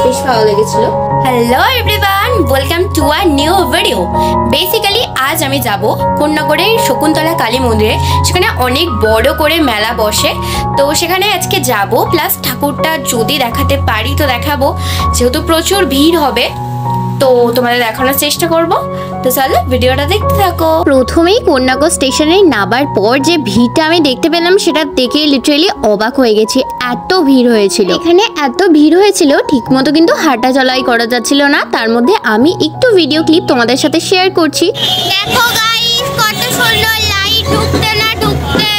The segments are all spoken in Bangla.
বেশ ভালো লেগেছিল। Hello everyone, welcome to a new video. Basically আজ আমি যাব কোন্নগরের শকুন্তলা কালী মন্দিরে। সেখানে অনেক বড় করে মেলা বসে, তো সেখানে আজকে যাব। প্লাস ঠাকুরটা যদি দেখাতে পারি তো দেখাবো, যেহেতু প্রচুর ভিড় হবে তো তোমাদের দেখানোর চেষ্টা করব। তো চলো ভিডিওটা দেখতে থাকো। প্রথমেই কোন্নগর স্টেশনে নামার পর যে ভিড়টা আমি দেখতে পেলাম সেটা দেখে লিটারালি অবাক হয়ে গেছি। এত ভিড় হয়েছিল, এখানে এত ভিড় হয়েছিল ঠিকমতো কিন্তু হাঁটা চলাই করা যাচ্ছিল না। তার মধ্যে আমি একটু ভিডিও ক্লিপ তোমাদের সাথে শেয়ার করছি। দেখো গাইস, কত সুন্দর লাইট, ঢুকতে না ঢুকতেই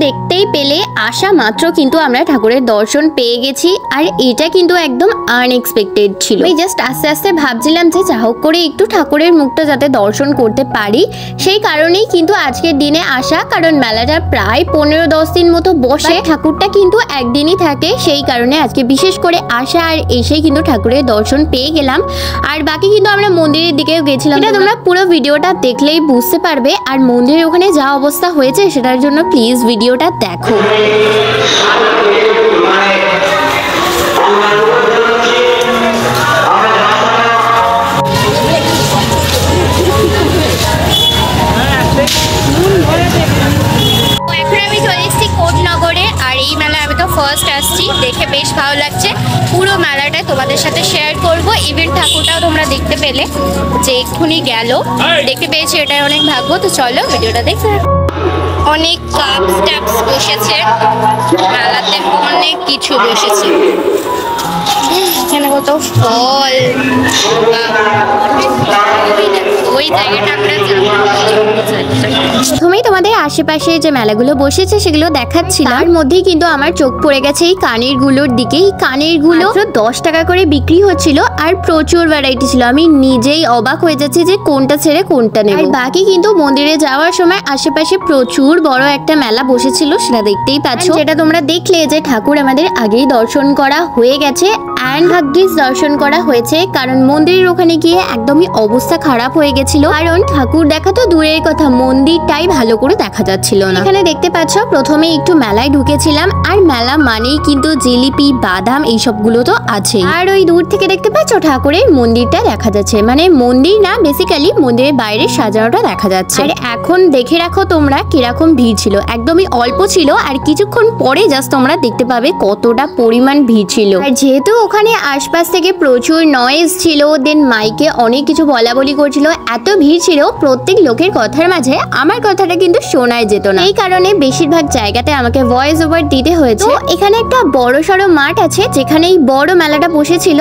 দেখতেই পেলে আসা মাত্র কিন্তু আমরা ঠাকুরের দর্শন পেয়ে গেছি। আর এটা কিন্তু একদম আনএক্সপেক্টেড ছিল। আমি জাস্ট আস্তে আস্তে ভাবছিলাম যে যা হোক করে একটু ঠাকুরের মুখটা যাতে দর্শন করতে পারি, সেই কারণেই কিন্তু আজকের দিনে আসা। কারণ মেলাটা প্রায় 15-10 দিন মতো বসে, ঠাকুরটা কিন্তু একদিনই থাকে, সেই কারণে আজকে বিশেষ করে আসা আর এসেই কিন্তু ঠাকুরের দর্শন পেয়ে গেলাম। আর বাকি কিন্তু আমরা মন্দিরের দিকেও গেছিলাম, এটা তোমরা পুরো ভিডিওটা দেখলেই বুঝতে পারবে। আর মন্দিরের ওখানে যা অবস্থা হয়েছে সেটার জন্য প্লিজ ভিডিওটা দেখো। আর এই মেলায় আমি তো ফার্স্ট আসছি, দেখে বেশ ভালো লাগছে। পুরো মেলাটা তোমাদের সাথে শেয়ার করব। ইভেন ঠাকুরটাও তোমরা দেখতে পেলে যে এক্ষুনি গেল, দেখতে পেয়েছি, এটাই অনেক ভাগ্য। তো চলো ভিডিওটা দেখতে থাকো। অনেক কাপস ট্যাপস বসেছে মেলাতে, অনেক কিছু বসেছে। এখানে কত ফল, ওই জায়গাটা আমরা প্রথমেই তোমাদের আশেপাশে যে মেলাগুলো বসেছে সেগুলো দেখাচ্ছিলাম। তার মধ্যেই কিন্তু আমার চোখ পড়ে গেছে এই কানের গুলোর দিকে। এই কানের গুলো 10 টাকা করে বিক্রি হচ্ছিল আর প্রচুর ভ্যারাইটি ছিল। আমি নিজেই অবাক হয়ে যাচ্ছি যে কোনটা ছেড়ে কোনটা নেব। আর বাকি কিন্তু মন্দিরে যাওয়ার সময় আশেপাশে প্রচুর বড় একটা মেলা বসেছিল, সেটা দেখতেই পাচ্ছ। যেটা তোমরা দেখলে যে ঠাকুর আমাদের আগেই দর্শন করা হয়ে গেছে অ্যান্ড ভাগ্যিস দর্শন করা হয়েছে, কারণ মন্দিরের ওখানে গিয়ে একদমই অবস্থা খারাপ হয়ে গেছিল। কারণ ঠাকুর দেখা তো দূরের কথা, মন্দিরটাই ভালো করে দেখা যাচ্ছিল না। এখানে দেখতে পাচ্ছ প্রথমে একটু মেলায় ঢুকেছিলাম, আর মেলা মানেই কিন্তু জিলিপি, বাদাম এইসবগুলো তো আছে। আর ওই দূর থেকে দেখতে পাচ্ছ ঠাকুরের মন্দিরটা দেখা যাচ্ছে, মানে মন্দির না, বেসিক্যালি মন্দিরের বাইরে সাজানোটা দেখা যাচ্ছে। আর এখন দেখে রাখো তোমরা কিরকম ভিড় ছিল, একদমই অল্প ছিল। আর কিছুক্ষণ পরে জাস্ট তোমরা দেখতে পাবে কতটা পরিমাণ ভিড় ছিল। আর যেহেতু ওখানে আশপাশ থেকে প্রচুর নয়েজ ছিল, দেন মাইকে অনেক কিছু বলা বলি করছিল, এত ভিড় ছিল প্রত্যেক লোকের কথার মাঝে আমার কথাটা কিন্তু শোনাই যেত না। এই কারণে বেশিরভাগ জায়গাতে আমাকে ভয়েস ওভার দিতে হয়েছে। এখানে একটা বড় সড়ো মাঠ আছে যেখানে এই বড় মেলাটা বসেছিল,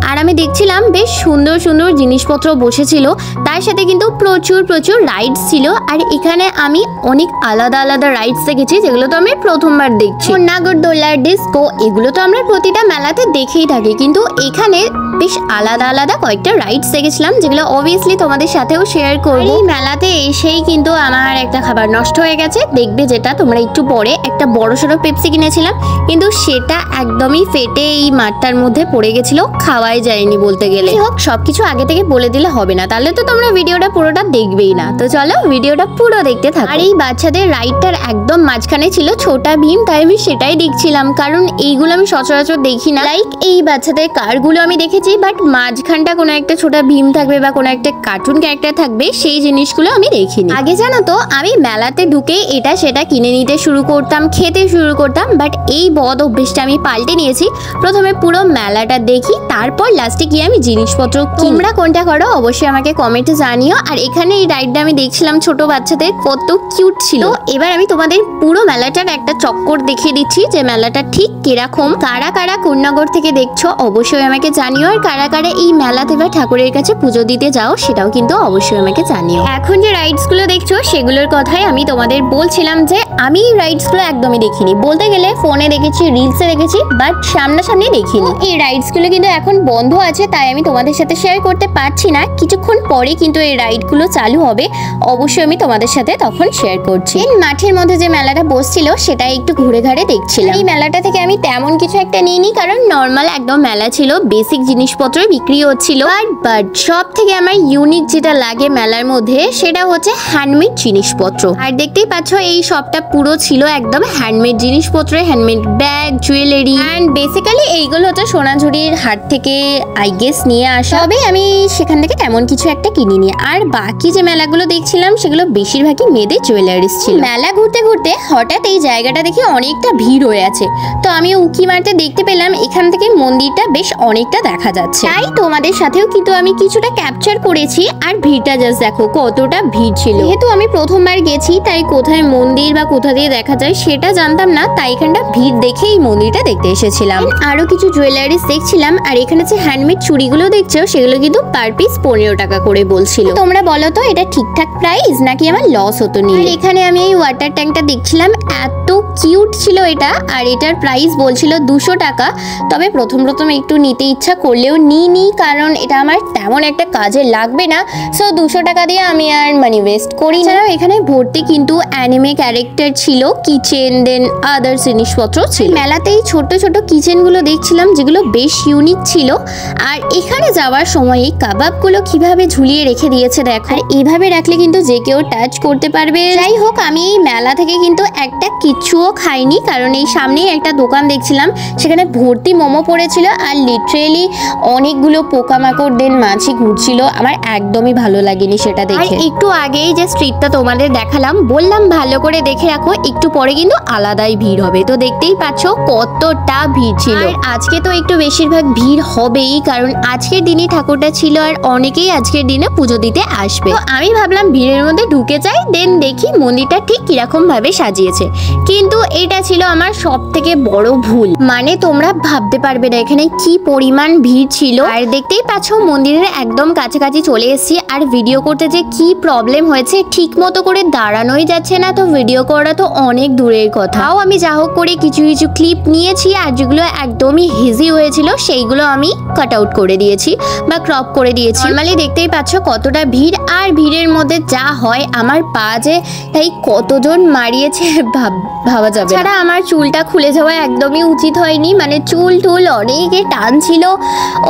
আর আমি দেখছিলাম বেশ সুন্দর সুন্দর জিনিসপত্র বসেছিল। তার সাথে কিন্তু প্রচুর প্রচুর রাইডস ছিল। আর এখানে আমি অনেক আলাদা আলাদা রাইডস দেখেছি, যেগুলো তো আমি প্রথমবার দেখছি। নাগরদোলা, ডিস্কো, এগুলো তো আমরা প্রতিটা মেলাতে দেখেই থাকি, কিন্তু এখানে বেশ আলাদা আলাদা কয়েকটা রাইডস দেখেছিলাম, যেগুলো অবভিয়াসলি তোমাদের সাথেও শেয়ার করব। এই মেলাতে এসেই কিন্তু আমার একটা খাবার নষ্ট হয়ে গেছে, দেখবে যেটা তোমরা একটু পরে। একটা বড়সড় পেপসি কিনেছিলাম, কিন্তু সেটা একদমই ফেটে এই মাঠটার মধ্যে পড়ে গেছিল, খাওয়াই যায়নি বলতে গেলে। হোক, সবকিছু আগে থেকে বলে দিলে হবে না, তাহলে তো তোমরা ভিডিওটা পুরোটা দেখবেই না। তো চলো ভিডিওটা পুরো দেখতে থাকো। আর এই বাচ্চাদের রাইডটার একদম মাঝখানে ছিল ছোটা ভীম, তাই আমি সেটাই দেখছিলাম, কারণ এইগুলো আমি সচরাচর দেখি না। লাইক এই বাচ্চাদের কারগুলো আমি দেখেছি, দেখেছি, বাট মাঝখানটা কোনো একটা ছোট ভীম থাকবে বা কোনো একটা কার্টুন ক্যারেক্টার থাকবে সেই জিনিসগুলো আমি দেখিনি। আগে জানো তো আমি মেলাতে ঢুকে এটা সেটা কিনে নিতে শুরু করতাম, খেতে শুরু করতাম, বাট এই বদ অভ্যেসটা আমি পাল্টে নিয়েছি। প্রথমে পুরো মেলাটা দেখি, তারপর লাস্টে গিয়ে আমি জিনিসপত্র। তোমরা কোনটা করো অবশ্যই আমাকে কমেন্টে জানিও। আর এখানে এই রাইডটা আমি দেখছিলাম ছোট বাচ্চাদের, কত কিউট ছিল। এবার আমি তোমাদের পুরো মেলাটার একটা চক্কর দেখিয়ে দিচ্ছি যে মেলাটা ঠিক কিরকম। কারা কারা কোন্নগর থেকে দেখছো অবশ্যই আমাকে জানিও, আর কারা কারা এই মেলাতে বা ঠাকুরের কাছে পুজো দিতে যাও সেটাও কিন্তু অবশ্যই আমাকে জানিও। এখন যে রাইডস গুলো দেখছো সেগুলোর কথাই আমি তোমাদের বলছিলাম যে আমি এই রাইডস গুলো একদমই দেখিনি, বলতে গেলে ফোনে দেখেছি, রিলসে দেখেছি, বাট সামনাসামনি দেখিনি। এই রাইডস গুলো কিন্তু এখন বন্ধ আছে, তাই আমি তোমাদের সাথে শেয়ার করতে পারছি না। কিছুক্ষণ পরে কিন্তু এই রাইড গুলো চালু হবে, অবশ্যই আমি তোমাদের সাথে তখন শেয়ার করছি। মাঠের মধ্যে যে মেলাটা বসছিল সেটা একটু ঘুরে ঘাড়ে দেখছিলাম। এই মেলাটা থেকে আমি তেমন কিছু একটা নিইনি, কারণ নর্মাল একদম মেলা ছিল, বেসিক জিনিসপত্র বিক্রি হচ্ছিল। বাট সব থেকে আমার ইউনিক যেটা লাগে মেলার মধ্যে সেটা হচ্ছে হ্যান্ডমেড জিনিসপত্র। আর দেখতেই পাচ্ছ এই শপটা পুরো ছিল একদম হ্যান্ডমেড জিনিসপত্র, handmade bag, jewellery, and basically এইগুলো হচ্ছে সোনাঝুরির হাট থেকে আই গেস নিয়ে আসা। তবে আমি সেখান থেকে তেমন কিছু একটা কিনিনি। আর বাকি যে মেলাগুলো দেখছিলাম সেগুলো বেশিরভাগই মেয়েদের জুয়েলারিস ছিল। মেলা ঘুরতে ঘুরতে হঠাৎ এই জায়গাটা দেখে অনেকটা ভিড় হয়ে আছে, তো আমি উকি মারতে দেখতে পেলাম এখান থেকে মন্দিরটা বেশ অনেকটা দেখা যাচ্ছে। তাই তোমাদের সাথেও কিন্তু আমি কিছুটা ক্যাপচার করেছি। আর ভিড়টা জাস্ট দেখো কতটা ভিড় ছিল। যেহেতু আমি প্রথমবার গেছি তাই কোথায় মন্দির বা কোথা দিয়ে দেখা যায় সেটা জানতাম না, তাই এখানটা ভিড় দেখে এই মন্দিরটা দেখতে এসেছিলাম। আরো কিছু জুয়েলারিস দেখছিলাম। আর এখানে যে হ্যান্ডমেড চুড়িগুলো দেখছো সেগুলো কিন্তু পার পিস 15 টাকা করে বলছিল। তোমরা বলো তো এটা ঠিকঠাক প্রাইস নাকি আমার লস হতো নি? আর এখানে আমি এই ওয়াটার ট্যাঙ্কটা দেখছিলাম, এত কিউট ছিল এটা। আর এটার প্রাইস বলছিল 200 টাকা। তবে প্রথম একটু নিতে ইচ্ছা করলেও নিইনি, কারণ এটা আমার তেমন একটা কাজে লাগবে না। সো 200 টাকা দিয়ে আমি আর মানি ওয়েস্ট করি না। এখানে ভর্তি কিন্তু অ্যানিমে ক্যারেক্টার ছিল, কিচেন, দেন আদার্স জিনিসপত্র ছিল। মেলাতেই ছোট ছোট কিচেনগুলো দেখছিলাম যেগুলো বেশ ইউনিক ছিল। আর এখানে যাওয়ার সময় এই কাবাবগুলো কিভাবে ঝুলিয়ে রেখে দিয়েছে দেখো। আর এইভাবে রাখলে কিন্তু যে কেউ টাচ করতে পারবে। যাই হোক, আমি এই মেলা থেকে কিন্তু একটা কিছুও খাইনি, কারণ এই সামনেই একটা দোকান দেখছিলাম সেখানে ভর্তি মোমো পড়েছিল। আর লিটারেলি অনেকগুলো পোকামাকড় দেন মাছি ঘুরছিল। আমার একদমই ভালো লাগেনি সেটা দেখে। আর একটু আগেই যে স্ট্রিটটা তোমাদের দেখালাম, বললাম ভালো করে দেখে রাখো, একটু পরে কিন্তু আলাদাই ভিড় হবে। তো দেখতেই পাচ্ছ কতটা ভিড় ছিল। আর আজকে তো একটু বেশিরভাগ ভিড় হবেই, কারণ আজকের দিনই ঠাকুরটা ছিল আর অনেকেই আজকের দিনে পুজো দিতে আসবে। তো আমি ভাবলাম ভিড়ের মধ্যে ঢুকে যাই, দেন দেখি মন্দিরটা ঠিক কিরকম ভাবে সাজিয়েছে। কিন্তু এটা ছিল আমার সব থেকে বড় ভুল। মানে তোমরা ভাবতে পারবে না এখানে কি পরিমাণ ভিড় ছিল। আর দেখতেই পাচ্ছ মন্দিরের একদম কাছাকাছি চলে এসেছি। আর ভিডিও করতে যে কি প্রবলেম হয়েছে, ঠিক মতো করে দাঁড়ানোই যাচ্ছে না, তো ভিডিও করা তো অনেক দূরের কথাও। আমি যা হোক করে কিছু কিছু ক্লিপ নিয়েছি, আর যেগুলো একদমই হেজি হয়েছিল সেইগুলো আমি কাট আউট করে দিয়েছি বা ক্রপ করে দিয়েছি। নরমালি দেখতেই পাচ্ছ কতটা ভিড়। আর ভিড়ের মধ্যে যা হয়, আমার পা যে তাই কতজন মারিয়েছে ভাবা যাবে। ছাড়া আমার চুলটা খুলে যাওয়া একদমই উচিত হয়নি, মানে চুল টুল অনেকে টান ছিল।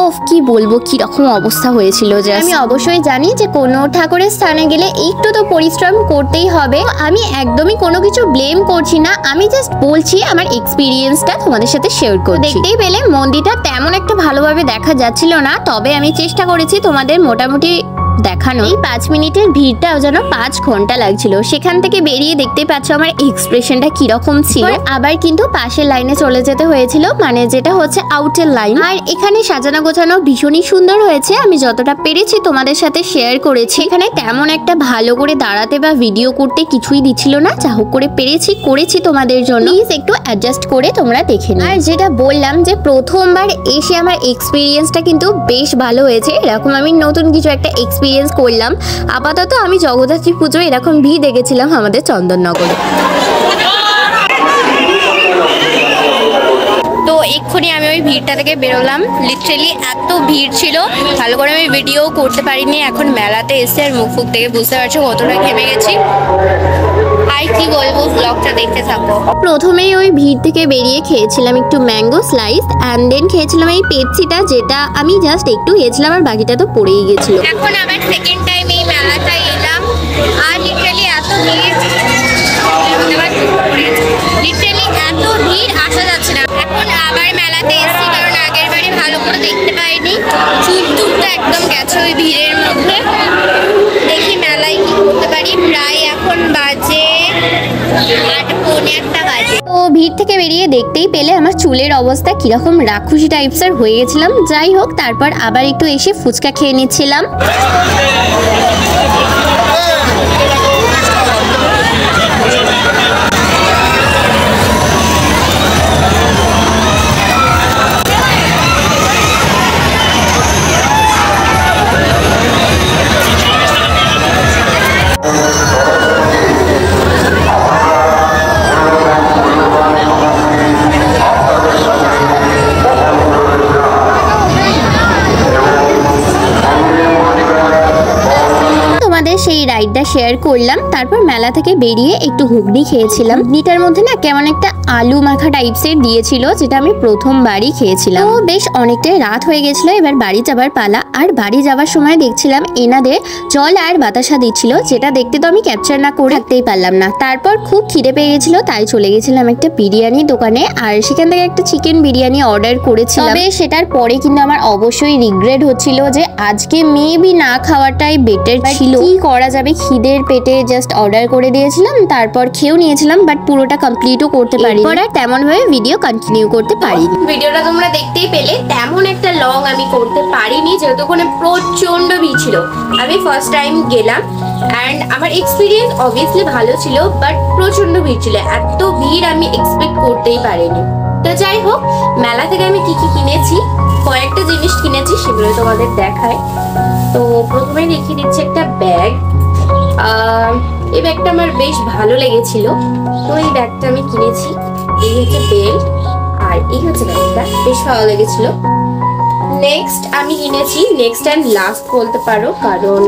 ওফ, কি বলবো কিরকম অবস্থা হয়েছিল। যে আমি অবশ্যই জানি যে কোনো ঠাকুরের স্থানে গেলে একটু তো পরিশ্রম করতেই হবে। আমি একদমই কোনো কিছু ব্লেম করছি না, আমি জাস্ট বলছি আমার এক্সপিরিয়েন্সটা তোমাদের সাথে শেয়ার করছি। দেখতেই পেলে মন্দিরটা তেমন একটা ভালোভাবে দেখা যাচ্ছিল না, তবে আমি চেষ্টা করেছি তোমাদের মোটামুটি দেখানো। এই 5 মিনিটের ভিড়টাও যেন 5 ঘন্টা লাগছিল। সেখান থেকে বেরিয়ে দেখতে পাচ্ছ আমার এক্সপ্রেশনটা কিরকম ছিল। আবার কিন্তু পাশের লাইনে চলে যেতে হয়েছিল, মানে যেটা হচ্ছে আউটের লাইন। আর এখানে সাজানো গোছানো ভীষণই সুন্দর হয়েছে। আমি যতটা পেরেছি তোমাদের সাথে শেয়ার করেছি। এখানে তেমন একটা ভালো করে দাঁড়াতে বা ভিডিও করতে কিছুই দিচ্ছিল না, যা হোক করে করেছি তোমাদের জন্য। প্লিজ একটু অ্যাডজাস্ট করে তোমরা দেখে নিও। আর যেটা বললাম যে প্রথমবার এসে আমার এক্সপিরিয়েন্সটা কিন্তু বেশ ভালো হয়েছে। এরকম আমি নতুন কিছু একটা এক্সপিরিয়েন্স করলাম। আপাতত আমি জগদ্ধাত্রী পুজো এরকম ভিড় দেখেছিলাম আমাদের চন্দননগরে। তো এক্ষুনি আমি ওই ভিড়টা থেকে বেরোলাম। লিটারেলি এত ভিড় ছিল, ভালো করে আমি ভিডিও করতে পারিনি। এখন মেলাতে এসে আর মুখ ফুক থেকে বুঝতে পারছো কতটা ঘেমে গেছি। আর কি বলবো, ব্লগটা দেখতে থাকো। প্রথমেই ওই ভিড় থেকে বেরিয়ে খেয়েছিলাম একটু ম্যাঙ্গো স্লাইস, অ্যান্ড দেন খেয়েছিলাম এই পেপসিটা, যেটা আমি জাস্ট একটু খেয়েছিলাম আর বাকিটা তো পড়েই গেছিল। এখন আবার সেকেন্ড টাইম এই মেলাটায় এলাম। আর লিটারেলি এত ভিড়, লিটারেলি এত ভিড় আসা যাচ্ছে না। এখন আবার মেলাতে এসেছি, কারণ আগের বারে ভালো করে দেখতে পাইনি। একদম গেছে ওই ভিড়ের মধ্যে। দেখি মেলায় কি করতে পারি। প্রায় এখন বাজে 8:45 বাজে। তো ভিড় থেকে বেরিয়ে দেখতেই পেলে আমার চুলের অবস্থা কিরকম রাক্ষসী টাইপসের হয়ে গেছিলাম। যাই হোক, তারপর আবার একটু এসে ফুচকা খেয়ে নিচ্ছিলাম। সেই রাইডটা শেয়ার করলাম। তারপর মেলা থেকে বেরিয়ে একটু ঘুগনি খেয়েছিলাম। ঘুগনিটার মধ্যে না কেমন একটা আলু মাখা টাইপসের দিয়েছিল, যেটা আমি প্রথমবারই খেয়েছিলাম। তো বেশ অনেকটাই রাত হয়ে গেছিল, এবার বাড়ি যাবার পালা। আর বাড়ি যাওয়ার সময় দেখছিলাম এনাদের জল আর বাতাসা দিচ্ছিল, যেটা দেখতে তো আমি ক্যাপচার না করে থাকতেই পারলাম না। তারপর খুব খিদে পেয়ে গেছিল, তাই চলে গেছিলাম একটা বিরিয়ানি দোকানে, আর সেখান থেকে একটা চিকেন বিরিয়ানি অর্ডার করেছিলাম। তবে সেটার পরে কিন্তু আমার অবশ্যই রিগ্রেট হচ্ছিল যে আজকে মেবি না খাওয়াটাই বেটার ছিল। কি করা যাবে, খিদের পেটে জাস্ট অর্ডার করে দিয়েছিলাম, তারপর খেয়েও নিয়েছিলাম, বাট পুরোটা কমপ্লিটও করতে পারিনি। আর তেমন ভাবে ভিডিও কন্টিনিউ করতে পারিনি। ভিডিওটা তোমরা দেখতেই পেলে, তেমন একটা লং আমি করতে পারিনি, যেহেতু ওখানে প্রচন্ড ভিড় ছিল। আমি ফার্স্ট টাইম গেলাম অ্যান্ড আমার এক্সপিরিয়েন্স অবভিয়াসলি ভালো ছিল, বাট প্রচন্ড ভিড় ছিল। এত ভিড় আমি এক্সপেক্ট করতেই পারিনি। তো যাই হোক, মেলা থেকে আমি কি কি কিনেছি, কয়েকটা জিনিস কিনেছি, সেগুলো তোমাদের দেখায়। তো প্রথমে দেখিয়ে দিচ্ছি একটা ব্যাগ। এই ব্যাগটা আমার বেশ ভালো লেগেছিল, তো এই ব্যাগটা আমি কিনেছি। এই হচ্ছে বেল্ট, আর এই হচ্ছে ব্যাগটা, বেশ ভালো লেগেছিল। নেক্সট আমি কিনেছি, নেক্সট অ্যান্ড লাস্ট বলতে পারো, কারণ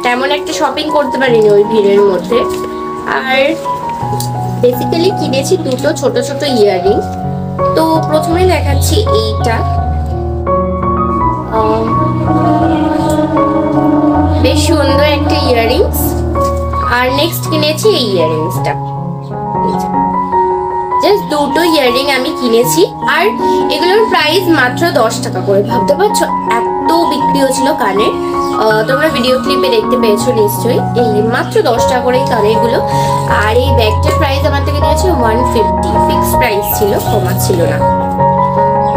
তেমন একটা শপিং করতে পারিনি ওই ভিড়ের মধ্যে। আর বেসিক্যালি কিনেছি দুটো ছোট ছোট ইয়াররিং। তো প্রথমে দেখাচ্ছি এইটা, বেশ সুন্দর একটা ইয়াররিংস। আর নেক্সট কিনেছি এই ইয়াররিংসটা, জাস্ট দুটো ইয়াররিং আমি কিনেছি। আর এগুলোর প্রাইস মাত্র 10 টাকা করে। ভাবতে পারছো এত বিক্রি হচ্ছিল কানে, তোমরা ভিডিও ক্লিপে দেখতে পেয়েছো নিশ্চয়ই। এই মাত্র 10 টাকা করে কানের গুলো। আর এই ব্যাগটার প্রাইস আমার থেকে নিয়েছে 150, ফিক্স প্রাইস ছিল, কমা ছিল না।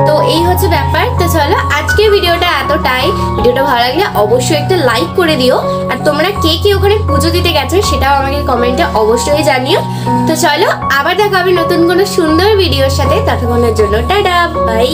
তো এই হচ্ছে ব্যাপার। তো চলো, আজকের ভিডিওটা এতটাই। ভিডিওটা ভালো লাগলে অবশ্যই একটা লাইক করে দিও। আর তোমরা কে কে ওখানে পুজো দিতে গেছো সেটাও আমাকে কমেন্টে অবশ্যই জানিও। তো চলো, আবার দেখা হবে নতুন কোনো সুন্দর ভিডিওর সাথে। ততক্ষণের জন্য টাটা, বাই।